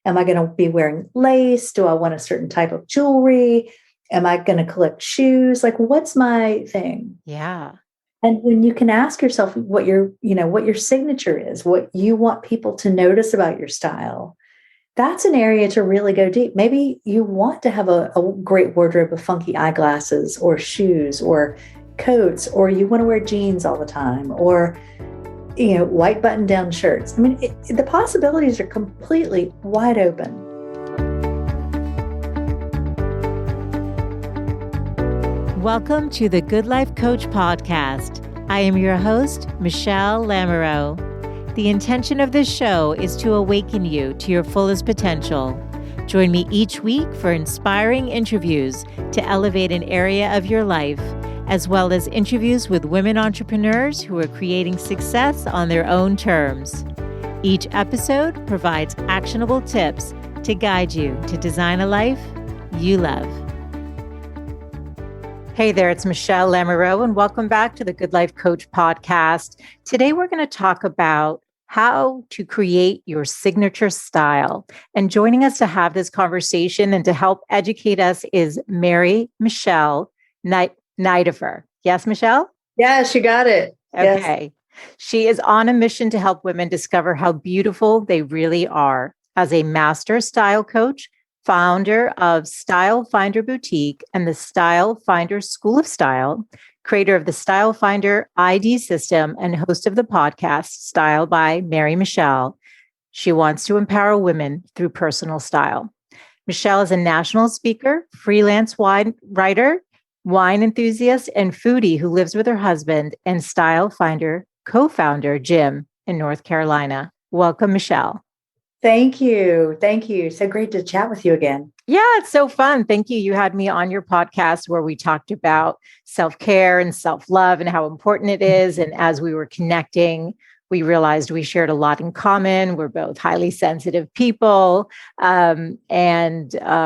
Am I going to be wearing lace? Do I want a certain type of jewelry? Am I going to collect shoes? Like, what's my thing? Yeah. And when you can ask yourself what what your signature is, what you want people to notice about your style, that's an area to really go deep. Maybe you want to have a great wardrobe of funky eyeglasses or shoes or coats, or you want to wear jeans all the time, or white button down shirts. I mean, the possibilities are completely wide open. Welcome to the Good Life Coach podcast. I am your host, Michele Lamoureux. The intention of this show is to awaken you to your fullest potential. Join me each week for inspiring interviews to elevate an area of your life, as well as interviews with women entrepreneurs who are creating success on their own terms. Each episode provides actionable tips to guide you to design a life you love. Hey there, it's Michele Lamoureux, and welcome back to the Good Life Coach podcast. Today, we're going to talk about how to create your signature style. And joining us to have this conversation and to help educate us is Mary Michele Nidiffer. Yes, Michele? Yes, you got it. Okay. Yes. She is on a mission to help women discover how beautiful they really are. As a master style coach, founder of StyleFinder Boutique and the StyleFinder School of Style, creator of the StyleFinder ID System, and host of the podcast, Style.Mary Michele, she wants to empower women through personal style. Michele is a national speaker, freelance wine writer, wine enthusiast, and foodie who lives with her husband and StyleFinder co-founder, Jim, in North Carolina. Welcome, Michele. Thank you. Thank you. So great to chat with you again. Yeah, it's so fun. Thank you. You had me on your podcast where we talked about self-care and self-love and how important it is. And as we were connecting, we realized we shared a lot in common. We're both highly sensitive people and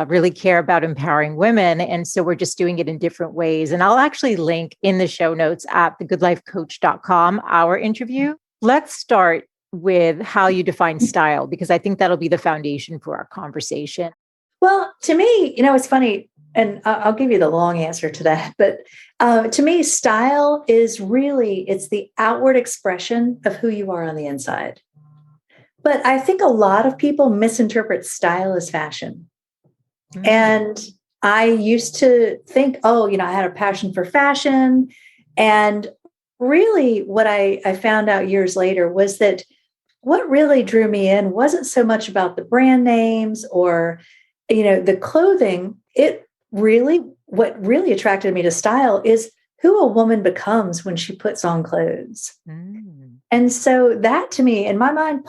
really care about empowering women. And so we're just doing it in different ways. And I'll actually link in the show notes at thegoodlifecoach.com, our interview. Let's start with how you define style, because I think that'll be the foundation for our conversation. Well, to me, it's funny, and I'll give you the long answer to that. But to me, style is it's the outward expression of who you are on the inside. But I think a lot of people misinterpret style as fashion. Mm-hmm. And I used to think, I had a passion for fashion. And really what I found out years later was that what really drew me in wasn't so much about the brand names or the clothing. What really attracted me to style is who a woman becomes when she puts on clothes. Mm. And so that, to me, in my mind,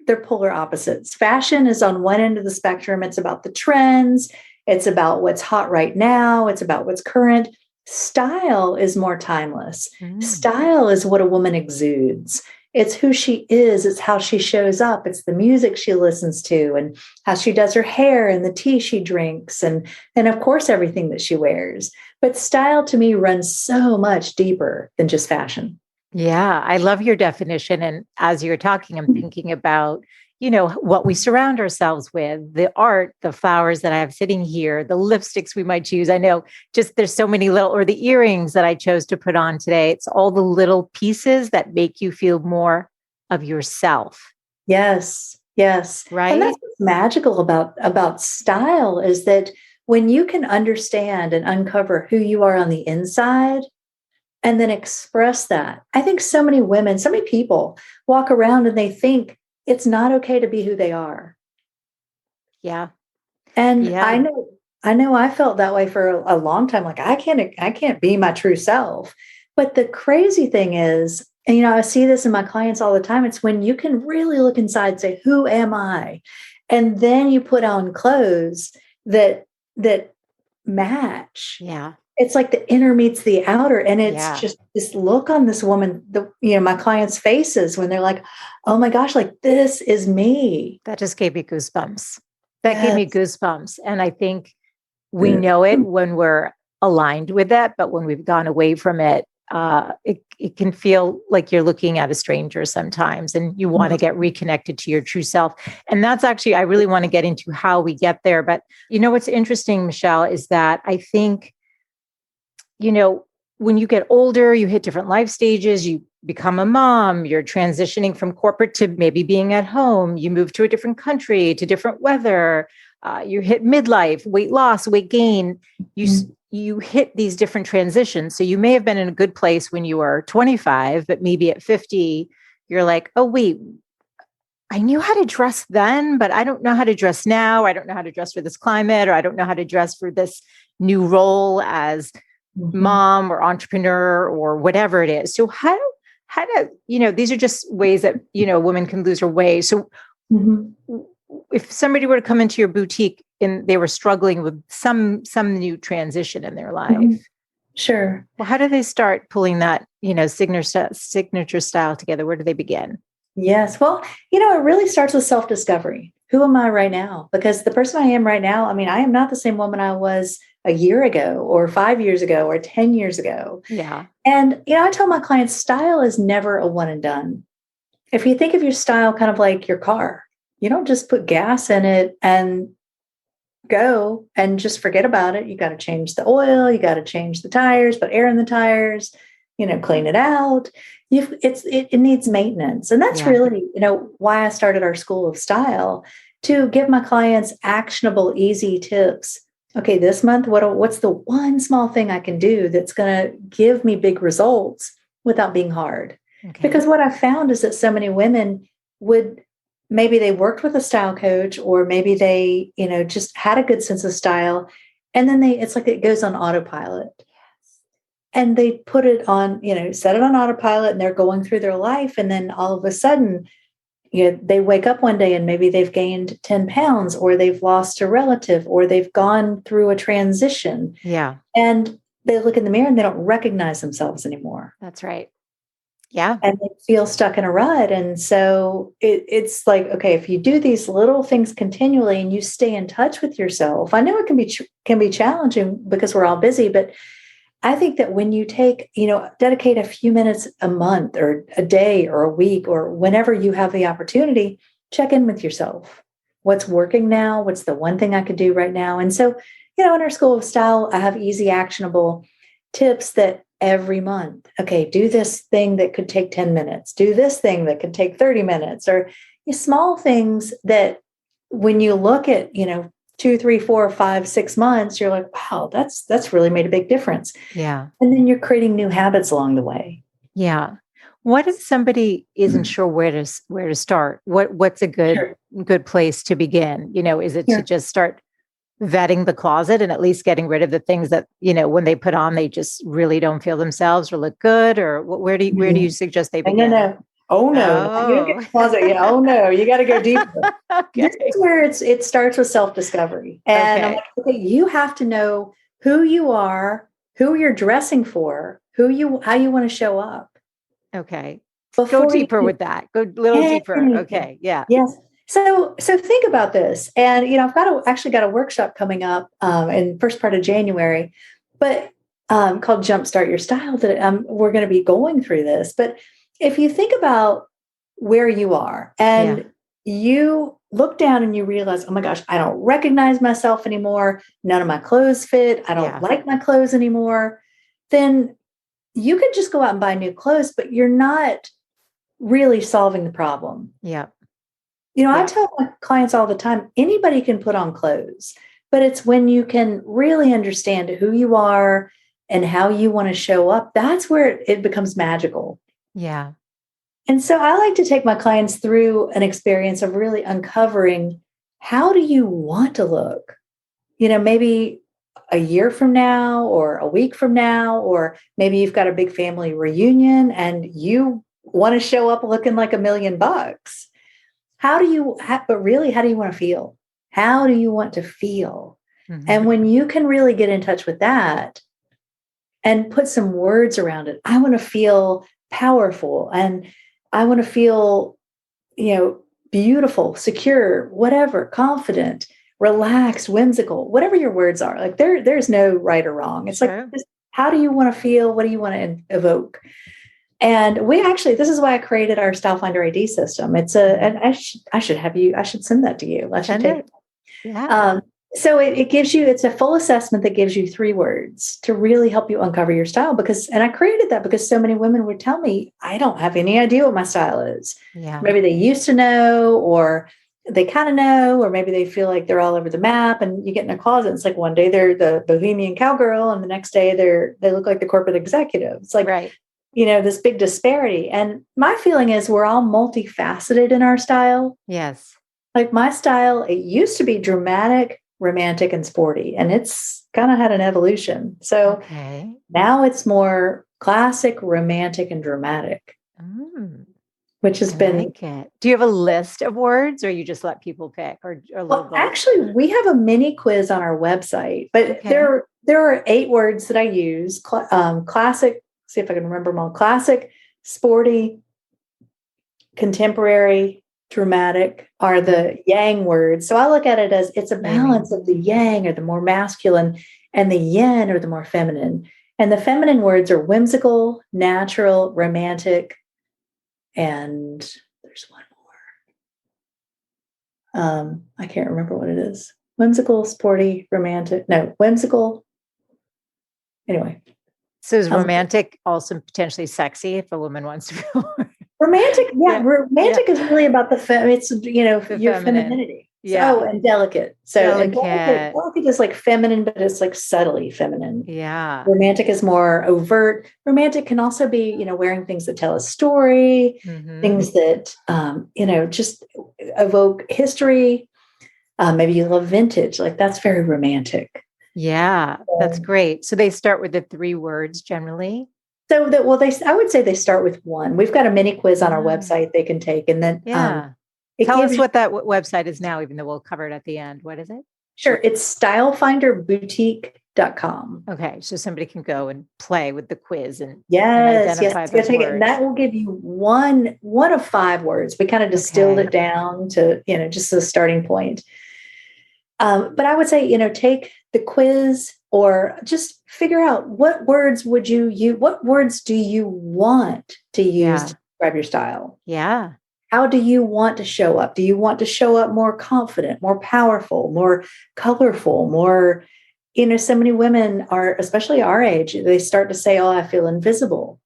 they're polar opposites. Fashion is on one end of the spectrum. It's about the trends. It's about what's hot right now. It's about what's current. Style is more timeless. Mm. Style is what a woman exudes. It's who she is. It's how she shows up. It's the music she listens to and how she does her hair and the tea she drinks and of course, everything that she wears. But style to me runs so much deeper than just fashion. Yeah, I love your definition. And as you're talking, I'm thinking about, what we surround ourselves with, the art, the flowers that I have sitting here, the lipsticks we might choose. I know there's so many or the earrings that I chose to put on today. It's all the little pieces that make you feel more of yourself. Yes. Yes. Right. And that's what's magical about style is that when you can understand and uncover who you are on the inside and then express that, I think so many women, so many people walk around and they think it's not okay to be who they are. Yeah. And yeah. I know I felt that way for a long time. Like I can't be my true self. But the crazy thing is, and I see this in my clients all the time. It's when you can really look inside and say, who am I? And then you put on clothes that match. Yeah. It's like the inner meets the outer. And it's just this look on this woman, my clients' faces when they're like, oh my gosh, like this is me. That just gave me goosebumps. Gave me goosebumps. And I think we know it when we're aligned with that, but when we've gone away from it, it can feel like you're looking at a stranger sometimes, and you want to get reconnected to your true self. And that's actually, I really want to get into how we get there. But what's interesting, Michele, is that I think, when you get older, you hit different life stages, you become a mom, you're transitioning from corporate to maybe being at home, you move to a different country, to different weather, you hit midlife, weight loss, weight gain, you hit these different transitions. So you may have been in a good place when you were 25, but maybe at 50, you're like, oh, wait, I knew how to dress then, but I don't know how to dress now. I don't know how to dress for this climate, or I don't know how to dress for this new role as mom or entrepreneur or whatever it is. So how do, these are just ways that, women can lose their way. So if somebody were to come into your boutique and they were struggling with some new transition in their life, sure. Well, how do they start pulling that, signature style together? Where do they begin? Yes. Well, it really starts with self-discovery. Who am I right now? Because the person I am right now, I am not the same woman I was a year ago or 5 years ago or 10 years ago. Yeah. And, I tell my clients, style is never a one and done. If you think of your style kind of like your car, you don't just put gas in it and go and just forget about it. You got to change the oil, you got to change the tires, put air in the tires, clean it out. It needs maintenance. And that's really, why I started our School of Style, to give my clients actionable, easy tips. Okay, this month, what's the one small thing I can do that's going to give me big results without being hard? Okay. Because what I found is that so many women maybe they worked with a style coach, or maybe they, just had a good sense of style. And then it's like it goes on autopilot. And they put it on, set it on autopilot, and they're going through their life. And then all of a sudden, they wake up one day and maybe they've gained 10 pounds, or they've lost a relative, or they've gone through a transition. Yeah. And they look in the mirror and they don't recognize themselves anymore. That's right. Yeah. And they feel stuck in a rut. And so it's like, okay, if you do these little things continually and you stay in touch with yourself, I know it can be challenging because we're all busy, but I think that when you dedicate a few minutes a month or a day or a week or whenever you have the opportunity, check in with yourself. What's working now? What's the one thing I could do right now? And so, in our School of Style, I have easy, actionable tips that every month, okay, do this thing that could take 10 minutes, do this thing that could take 30 minutes, or small things that when you look at, 2, 3, 4, 5, 6 months, you're like, wow, that's really made a big difference. Yeah. And then you're creating new habits along the way. Yeah. What if somebody isn't sure where to start? What's a good place to begin? Is it to just start vetting the closet and at least getting rid of the things that, when they put on, they just really don't feel themselves or look good? Or where do you suggest they begin? No. Oh no, you don't get the closet. Yeah. Oh no, you got to go deeper. Okay. This is where it starts with self-discovery. And I'm like, okay, you have to know who you are, who you're dressing for, how you want to show up. Okay. Go deeper with that. Go a little deeper. Okay. Yeah. Yes. So think about this. And, I've actually got a workshop coming up in first part of January, but called Jumpstart Your Style, that we're going to be going through this. But if you think about where you are and you look down and you realize, oh my gosh, I don't recognize myself anymore. None of my clothes fit. I don't like my clothes anymore. Then you could just go out and buy new clothes, but you're not really solving the problem. Yeah. I tell my clients all the time, anybody can put on clothes, but it's when you can really understand who you are and how you want to show up. That's where it becomes magical. Yeah. And so I like to take my clients through an experience of really uncovering, how do you want to look? Maybe a year from now or a week from now, or maybe you've got a big family reunion and you want to show up looking like $1 million. But really, how do you want to feel? How do you want to feel? Mm-hmm. And when you can really get in touch with that and put some words around it, I want to feel powerful, and I want to feel, beautiful, secure, whatever, confident, relaxed, whimsical, whatever your words are. Like there's no right or wrong. It's like, How do you want to feel? What do you want to evoke? And this is why I created our StyleFinder ID system. And I should send that to you. I should take it. Yeah. So it gives you, it's a full assessment that gives you 3 words to really help you uncover your style. And I created that because so many women would tell me, I don't have any idea what my style is. Yeah. Maybe they used to know, or they kind of know, or maybe they feel like they're all over the map, and you get in a closet. It's like one day they're the bohemian cowgirl, and the next day they look like the corporate executive. It's like, right. This big disparity. And my feeling is we're all multifaceted in our style. Yes. Like my style, it used to be dramatic, romantic, and sporty, and it's kind of had an evolution. So now it's more classic, romantic, and dramatic, which has been. Like it. Do you have a list of words, or you just let people pick? Well, actually, we have a mini quiz on our website, but there are 8 words that I use. Classic. See if I can remember them all. Classic, sporty, contemporary, dramatic are the yang words. So I look at it as it's a balance of the yang, or the more masculine, and the yin, or the more feminine. And the feminine words are whimsical, natural, romantic, and there's one more. I can't remember what it is. Whimsical, sporty, romantic. No, whimsical. Anyway. So is romantic also potentially sexy if a woman wants to feel romantic? Yeah, romantic is really about it's your femininity. Yeah. And delicate. So delicate is like feminine, but it's like subtly feminine. Yeah. Romantic is more overt. Romantic can also be, wearing things that tell a story, things that just evoke history. Maybe you love vintage, like that's very romantic. Yeah, that's great. So they start with the 3 words generally. I would say they start with 1. We've got a mini quiz on our website they can take, and then tell us what that website is now, even though we'll cover it at the end. What is it? Sure, it's StyleFinderBoutique.com. Okay, so somebody can go and play with the quiz and identify those words. And that will give you one of 5 words. We kind of distilled it down to just the starting point. But I would say, take the quiz, or just figure out what words would you use. What words do you want to use to describe your style? Yeah. How do you want to show up? Do you want to show up more confident, more powerful, more colorful, more, so many women are, especially our age, they start to say, oh, I feel invisible.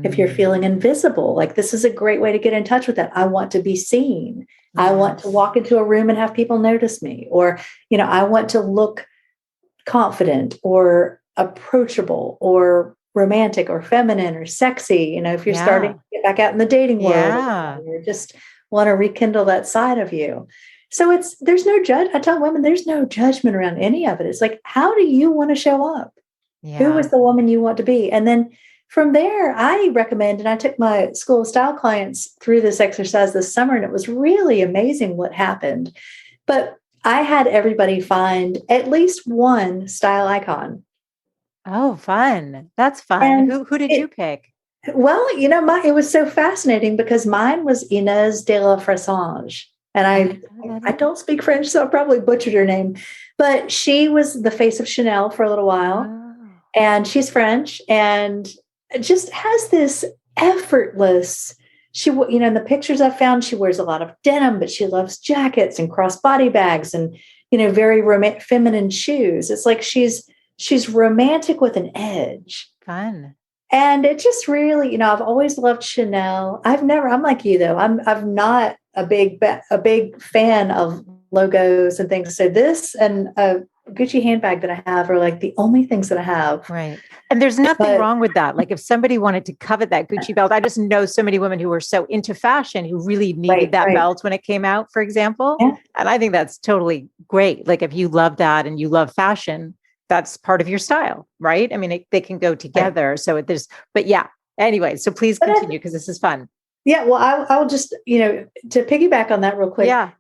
If you're feeling invisible, like this is a great way to get in touch with that. I want to be seen. Yes. I want to walk into a room and have people notice me, or, I want to look confident or approachable or romantic or feminine or sexy. If you're starting to get back out in the dating world, you just want to rekindle that side of you. So there's no I tell women, there's no judgment around any of it. It's like, how do you want to show up? Yeah. Who is the woman you want to be? And then from there, I recommend, and I took my School of Style clients through this exercise this summer, and it was really amazing what happened. But I had everybody find at least one style icon. Oh, fun. That's fun. And who did you pick? Well, it was so fascinating because mine was Inez de la Fressange. And I don't speak French, so I probably butchered her name. But she was the face of Chanel for a little while. Oh. And she's French and just has this effortless, in the pictures I've found, she wears a lot of denim, but she loves jackets and crossbody bags and, very feminine shoes. It's like she's romantic with an edge. Fun. And it just really, I've always loved Chanel. I'm like you though. I'm not a big fan of logos and things. So this and a Gucci handbag that I have are like the only things that I have. Right. And there's nothing wrong with that. Like if somebody wanted to covet that Gucci belt, I just know so many women who were so into fashion who really needed that belt when it came out, for example. Yeah. And I think that's totally great. Like if you love that and you love fashion, that's part of your style, right? I mean, they can go together. Right. So anyway, so please continue because this is fun. Yeah. Well, I'll just, to piggyback on that real quick. Yeah.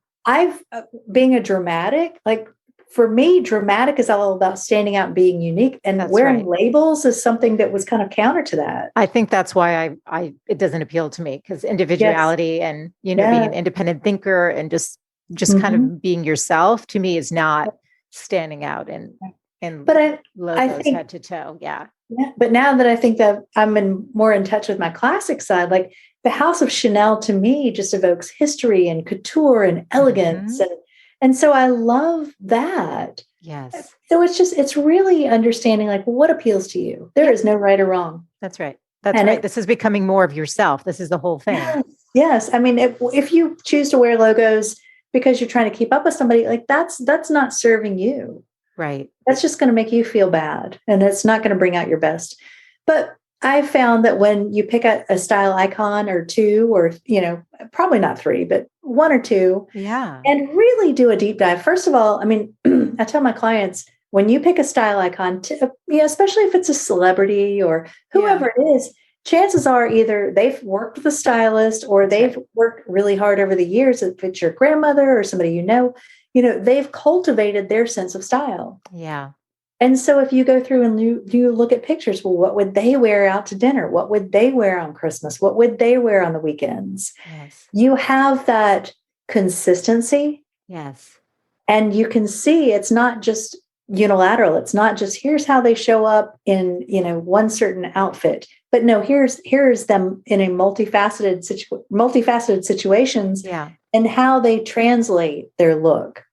Being a dramatic, like for me, dramatic is all about standing out and being unique, and wearing labels is something that was kind of counter to that. I think that's why it doesn't appeal to me, because individuality and, being an independent thinker and just kind of being yourself to me is not standing out and logos head to toe. Yeah. Yeah. But now that I think that more in touch with my classic side, like the House of Chanel to me just evokes history and couture and elegance. Mhm. And so I love that. Yes. So it's really understanding like what appeals to you. There Yep. is no right or wrong. That's right. That's And right. This is becoming more of yourself. This is the whole thing. yes, yes. I mean, if you choose to wear logos because you're trying to keep up with somebody, like that's not serving you. Right. That's just going to make you feel bad, and it's not going to bring out your best. But I found that when you pick a style icon or two, or probably not three, but one or two, Yeah. and really do a deep dive. First of all, I mean, I tell my clients when you pick a style icon, especially if it's a celebrity or whoever it is, chances are either they've worked with a stylist or they've worked really hard over the years. If it's your grandmother or somebody they've cultivated their sense of style. Yeah. And so if you go through and you look at pictures, well, what would they wear out to dinner? What would they wear on Christmas? What would they wear on the weekends? Yes. You have that consistency. Yes. And you can see it's not just unilateral. It's not just here's how they show up in, one certain outfit, but no, here's them in a multifaceted situations and how they translate their look.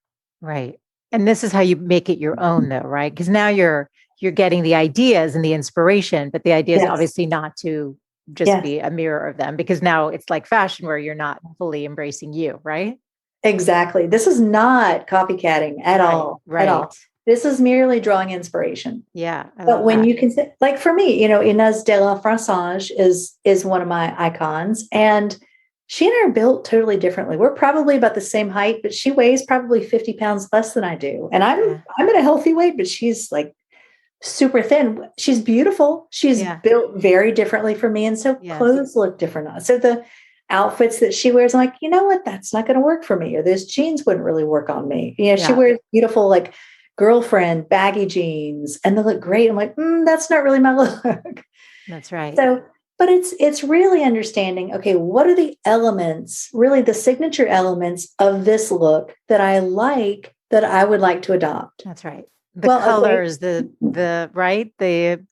Right. And this is how you make it your own though, right? Because now you're getting the ideas and the inspiration, but the idea is obviously not to just be a mirror of them, because now it's like fashion where you're not fully embracing you, right? Exactly. This is not copycatting at all. Right. At all. This is merely drawing inspiration. Yeah. But when you can, like for me, Inez de la Françage is one of my icons, and she and I are built totally differently. We're probably about the same height, but she weighs probably 50 pounds less than I do. And I'm at a healthy weight, but she's like super thin. She's beautiful. She's built very differently from me. And so clothes look different. So the outfits that she wears, I'm like, you know what? That's not going to work for me. Or those jeans wouldn't really work on me. She wears beautiful, like girlfriend baggy jeans, and they look great. I'm like, that's not really my look. That's right. So, but it's really understanding, okay, what are the elements, really the signature elements of this look that I like, that I would like to adopt? That's right. The colors, the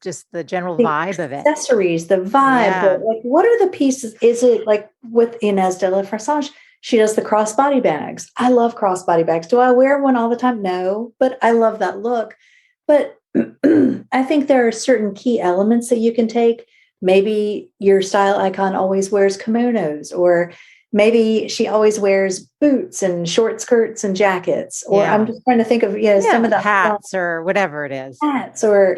just the general vibe of it. Accessories, the vibe, like what are the pieces? Is it like with Inez de la Françage? She does the crossbody bags. I love crossbody bags. Do I wear one all the time? No, but I love that look. But I think there are certain key elements that you can take. Maybe your style icon always wears kimonos, or maybe she always wears boots and short skirts and jackets. Or I'm just trying to think of, some of the hats or whatever it is. Hats, or,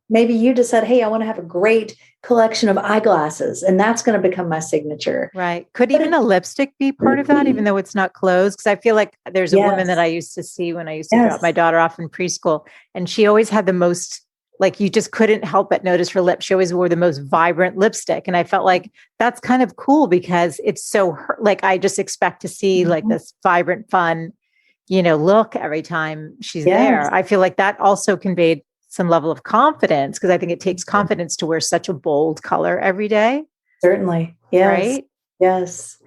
maybe you just said, hey, I want to have a great collection of eyeglasses, and that's going to become my signature. Right. Could even a lipstick be part of that, even though it's not clothes? Because I feel like there's a woman that I used to see when I used to drop my daughter off in preschool, and she always had the most, like, you just couldn't help but notice her lips. She always wore the most vibrant lipstick. And I felt like that's kind of cool, because it's so, like, I just expect to see like this vibrant, fun, look every time she's there. I feel like that also conveyed some level of confidence, because I think it takes confidence to wear such a bold color every day. Certainly. Yes. Right? Yes.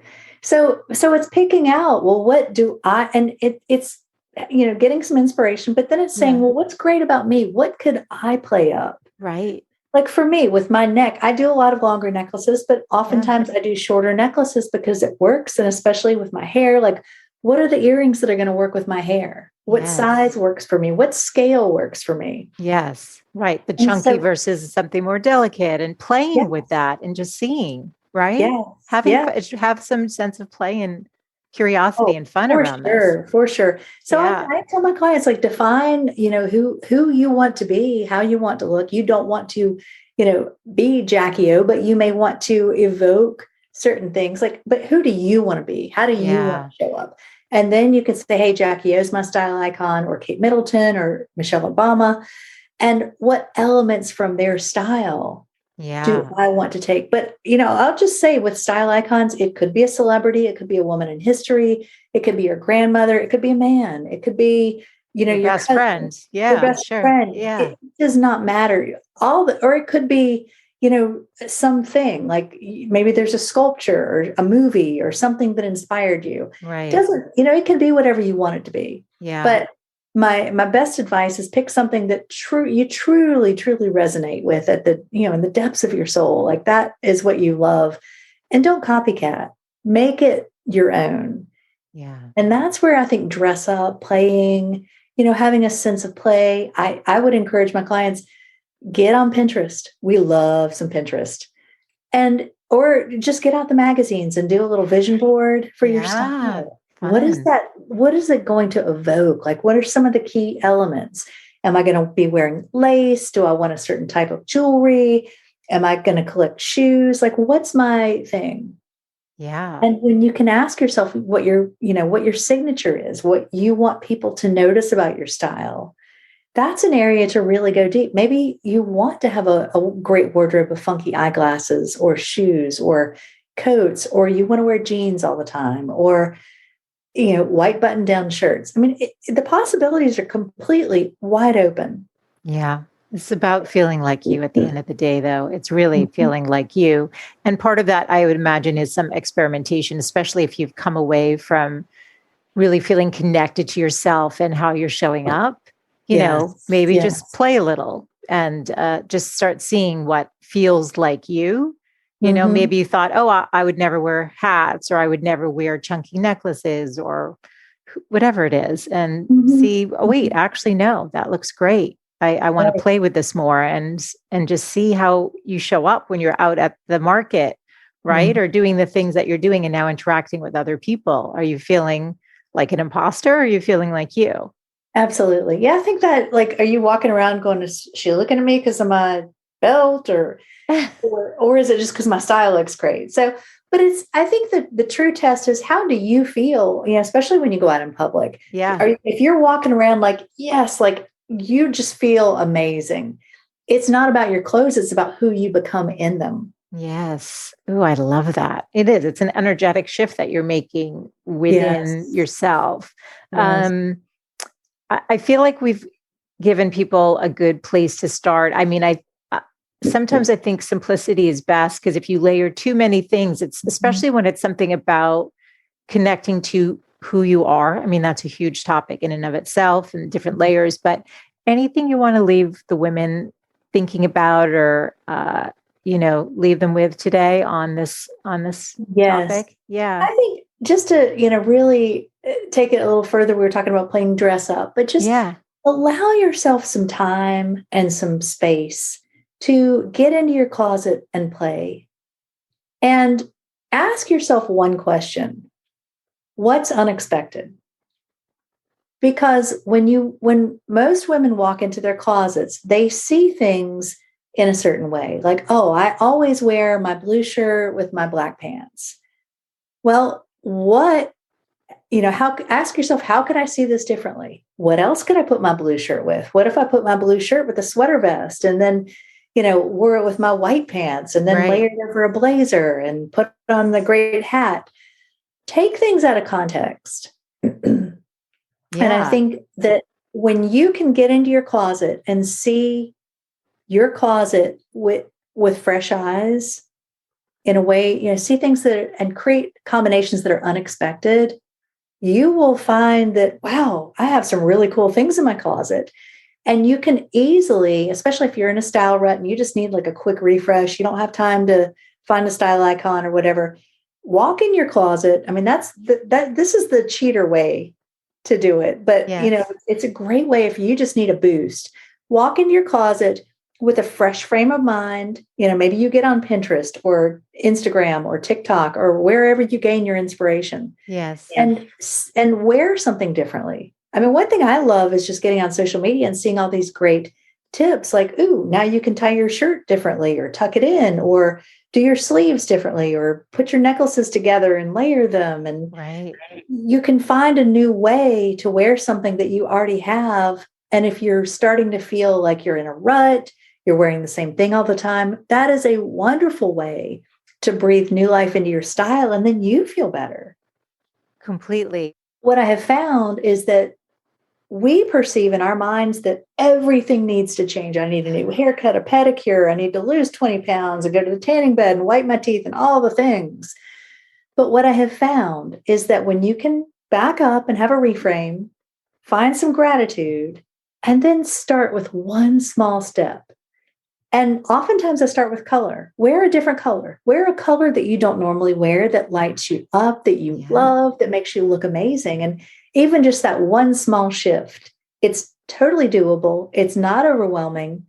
So it's picking out, well, what do I, and it's, getting some inspiration, but then it's saying, well, what's great about me? What could I play up? Right. Like for me, with my neck, I do a lot of longer necklaces, but oftentimes I do shorter necklaces because it works. And especially with my hair, like, what are the earrings that are going to work with my hair? What size works for me? What scale works for me? Yes. Right. The chunky versus something more delicate, and playing with that and just seeing, right? Yes. Have some sense of play and curiosity and fun around this. For sure. So I tell my clients, like, define, who you want to be, how you want to look. You don't want to, be Jackie O, but you may want to evoke certain things, like, but who do you want to be? How do you want to show up? And then you can say, hey, Jackie O is my style icon, or Kate Middleton, or Michelle Obama. And what elements from their style do I want to take? But, I'll just say with style icons, it could be a celebrity. It could be a woman in history. It could be your grandmother. It could be a man. It could be, your best friend. Yeah. Your best friend. Yeah. It does not matter. Or it could be, something like maybe there's a sculpture or a movie or something that inspired you. Right. It doesn't, it can be whatever you want it to be. Yeah. But my best advice is pick something that you truly resonate with at the, in the depths of your soul. Like that is what you love, and don't copycat. Make it your own. Yeah. And that's where I think dress up, playing, having a sense of play. I would encourage my clients, get on Pinterest. We love some Pinterest. Or just get out the magazines and do a little vision board for your style. What is Fun. that? What is it going to evoke? Like, what are some of the key elements? Am I going to be wearing lace? Do I want a certain type of jewelry? Am I going to collect shoes? Like, what's my thing? Yeah. And when you can ask yourself what your signature is, what you want people to notice about your style, that's an area to really go deep. Maybe you want to have a great wardrobe of funky eyeglasses or shoes or coats, or you want to wear jeans all the time, or, white button down shirts. I mean, the possibilities are completely wide open. Yeah. It's about feeling like you at the end of the day, though. It's really feeling like you. And part of that, I would imagine, is some experimentation, especially if you've come away from really feeling connected to yourself and how you're showing up. Maybe just play a little and just start seeing what feels like you. Maybe you thought, oh, I would never wear hats, or I would never wear chunky necklaces, or whatever it is, and see, oh, wait, actually, no, that looks great. I want to play with this more, and just see how you show up when you're out at the market, right? Or doing the things that you're doing and now interacting with other people. Are you feeling like an imposter, or are you feeling like you? Absolutely. Yeah, I think that, like, are you walking around going, is she looking at me because of my belt, or is it just because my style looks great? So, but I think that the true test is, how do you feel, especially when you go out in public? Yeah. If you're walking around like, yes, like you just feel amazing. It's not about your clothes. It's about who you become in them. Yes. Oh, I love that. It is. It's an energetic shift that you're making within yourself. Yes. I feel like we've given people a good place to start. I mean, sometimes I think simplicity is best, because if you layer too many things, it's especially when it's something about connecting to who you are. I mean, that's a huge topic in and of itself, and different layers. But anything you want to leave the women thinking about, or leave them with today on this topic? Yeah. I think just to, really take it a little further, we were talking about playing dress up, but just allow yourself some time and some space to get into your closet and play. And ask yourself one question: what's unexpected? Because when most women walk into their closets, they see things in a certain way. Like, oh, I always wear my blue shirt with my black pants. Well, ask yourself, how could I see this differently? What else could I put my blue shirt with? What if I put my blue shirt with a sweater vest, and then, wore it with my white pants, and then layered it over a blazer and put on the great hat? Take things out of context. And I think that when you can get into your closet and see your closet with fresh eyes, in a way, see things and create combinations that are unexpected, you will find that, wow, I have some really cool things in my closet. And you can easily, especially if you're in a style rut and you just need like a quick refresh, you don't have time to find a style icon or whatever, walk in your closet. I mean, this is the cheater way to do it. But, it's a great way if you just need a boost. Walk into your closet with a fresh frame of mind. Maybe you get on Pinterest or Instagram or TikTok or wherever you gain your inspiration. Yes. And wear something differently. I mean, one thing I love is just getting on social media and seeing all these great tips, like, ooh, now you can tie your shirt differently, or tuck it in, or do your sleeves differently, or put your necklaces together and layer them. And you can find a new way to wear something that you already have. And if you're starting to feel like you're in a rut, you're wearing the same thing all the time, that is a wonderful way to breathe new life into your style. And then you feel better. Completely. What I have found is that we perceive in our minds that everything needs to change. I need a new haircut, a pedicure. I need to lose 20 pounds and go to the tanning bed and wipe my teeth and all the things. But what I have found is that when you can back up and have a reframe, find some gratitude, and then start with one small step. And oftentimes I start with color. Wear a different color. Wear a color that you don't normally wear, that lights you up, that you love, that makes you look amazing. And even just that one small shift, it's totally doable. It's not overwhelming.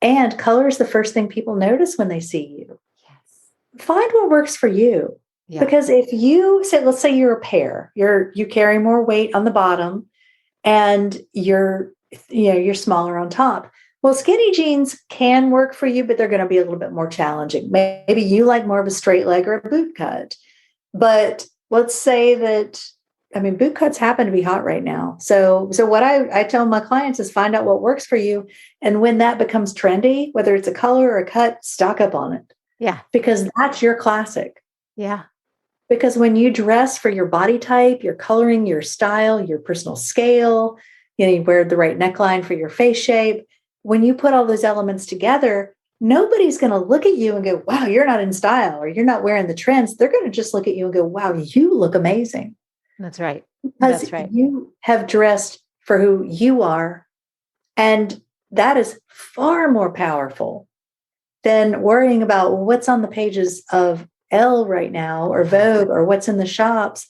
And color is the first thing people notice when they see you. Yes. Find what works for you. Yeah. Because if you say, let's say you're a pear, you carry more weight on the bottom and you're smaller on top. Well, skinny jeans can work for you, but they're going to be a little bit more challenging. Maybe you like more of a straight leg or a boot cut. But let's say that, boot cuts happen to be hot right now. So what I tell my clients is find out what works for you. And when that becomes trendy, whether it's a color or a cut, stock up on it. Yeah. Because that's your classic. Yeah. Because when you dress for your body type, your coloring, your style, your personal scale, you wear the right neckline for your face shape. When you put all those elements together, nobody's going to look at you and go, wow, you're not in style or you're not wearing the trends. They're going to just look at you and go, wow, you look amazing. That's right. Because That's right. You have dressed for who you are. And that is far more powerful than worrying about what's on the pages of Elle right now or Vogue or what's in the shops.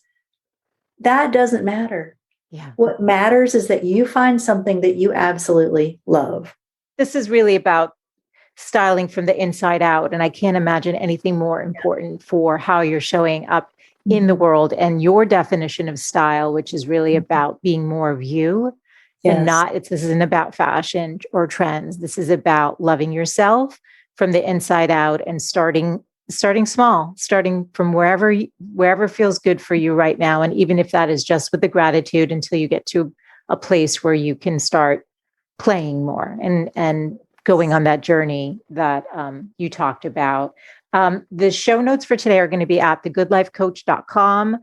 That doesn't matter. Yeah. What matters is that you find something that you absolutely love. This is really about styling from the inside out. And I can't imagine anything more important for how you're showing up in the world and your definition of style, which is really about being more of you. Yes. And this isn't about fashion or trends. This is about loving yourself from the inside out and starting small, starting from wherever feels good for you right now. And even if that is just with the gratitude until you get to a place where you can start playing more and going on that journey that you talked about. The show notes for today are going to be at thegoodlifecoach.com.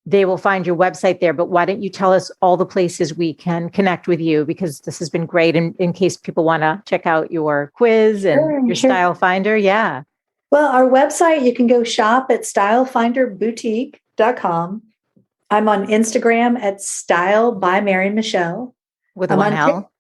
They will find your website there, but why don't you tell us all the places we can connect with you? Because this has been great in case people want to check out your quiz and your Style Finder. Yeah. Well, our website, you can go shop at StyleFinderBoutique.com. I'm on Instagram at style.Mary Michele. With one L.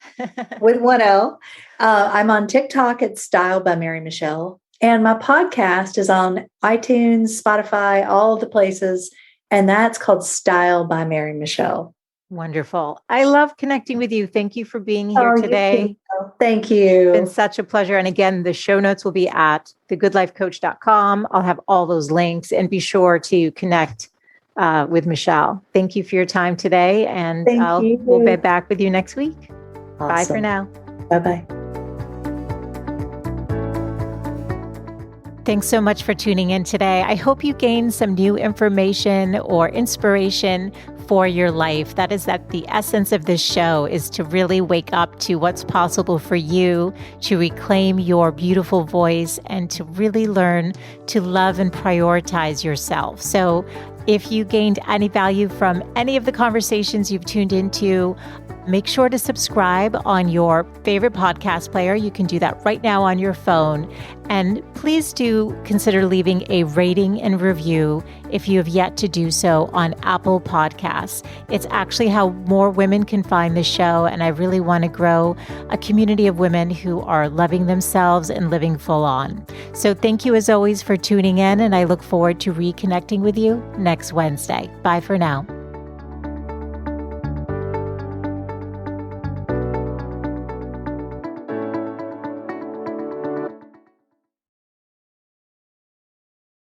With one L. I'm on TikTok at style.Mary Michele. And my podcast is on iTunes, Spotify, all the places. And that's called Style by Mary Michele. Wonderful. I love connecting with you. Thank you for being here today. Thank you. It's been such a pleasure. And again, the show notes will be at thegoodlifecoach.com. I'll have all those links and be sure to connect with Michele. Thank you for your time today. And we'll be back with you next week. Awesome. Bye for now. Bye-bye. Thanks so much for tuning in today. I hope you gained some new information or inspiration for your life. That is the essence of this show is to really wake up to what's possible for you, to reclaim your beautiful voice, and to really learn to love and prioritize yourself. So if you gained any value from any of the conversations you've tuned into, make sure to subscribe on your favorite podcast player. You can do that right now on your phone. And please do consider leaving a rating and review if you have yet to do so on Apple Podcasts. It's actually how more women can find the show. And I really want to grow a community of women who are loving themselves and living full on. So thank you as always for tuning in. And I look forward to reconnecting with you next Wednesday. Bye for now.